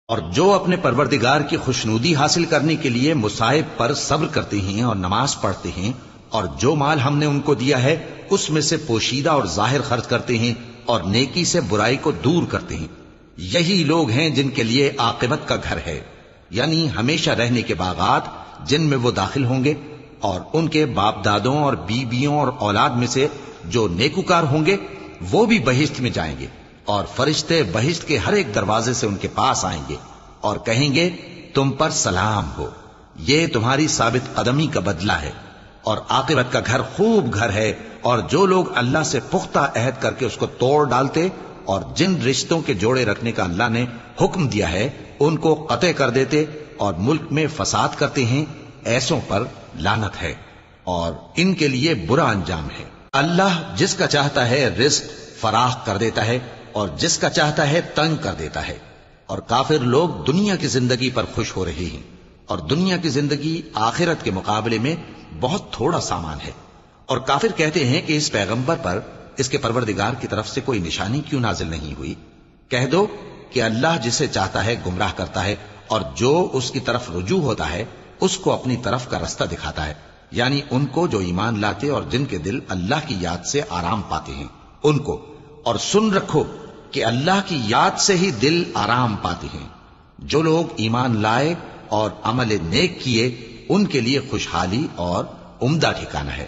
اور جو اپنے پروردگار کی خوشنودی حاصل کرنے کے لیے مصائب پر صبر کرتے ہیں اور نماز پڑھتے ہیں، اور جو مال ہم نے ان کو دیا ہے اس میں سے پوشیدہ اور ظاہر خرچ کرتے ہیں اور نیکی سے برائی کو دور کرتے ہیں، یہی لوگ ہیں جن کے لیے عاقبت کا گھر ہے، یعنی ہمیشہ رہنے کے باغات جن میں وہ داخل ہوں گے، اور ان کے باپ دادوں اور بیویوں اور اولاد میں سے جو نیکوکار ہوں گے وہ بھی بہشت میں جائیں گے، اور فرشتے بہشت کے ہر ایک دروازے سے ان کے پاس آئیں گے اور کہیں گے تم پر سلام ہو، یہ تمہاری ثابت قدمی کا بدلہ ہے، اور عاقبت کا گھر خوب گھر ہے۔ اور جو لوگ اللہ سے پختہ عہد کر کے اس کو توڑ ڈالتے اور جن رشتوں کے جوڑے رکھنے کا اللہ نے حکم دیا ہے ان کو قطع کر دیتے اور ملک میں فساد کرتے ہیں، ایسوں پر لعنت ہے اور ان کے لیے برا انجام ہے۔ اللہ جس کا چاہتا ہے رزق فراخ کر دیتا ہے اور جس کا چاہتا ہے تنگ کر دیتا ہے، اور کافر لوگ دنیا کی زندگی پر خوش ہو رہے ہیں، اور دنیا کی زندگی آخرت کے مقابلے میں بہت تھوڑا سامان ہے۔ اور کافر کہتے ہیں کہ اس پیغمبر پر اس کے پروردگار کی طرف سے کوئی نشانی کیوں نازل نہیں ہوئی؟ کہہ دو کہ اللہ جسے چاہتا ہے گمراہ کرتا ہے، اور جو اس کی طرف رجوع ہوتا ہے اس کو اپنی طرف کا رستہ دکھاتا ہے، یعنی ان کو جو ایمان لاتے اور جن کے دل اللہ کی یاد سے آرام پاتے ہیں ان کو۔ اور سن رکھو کہ اللہ کی یاد سے ہی دل آرام پاتے ہیں۔ جو لوگ ایمان لائے اور عمل نیک کیے ان کے لیے خوشحالی اور عمدہ ٹھکانہ ہے۔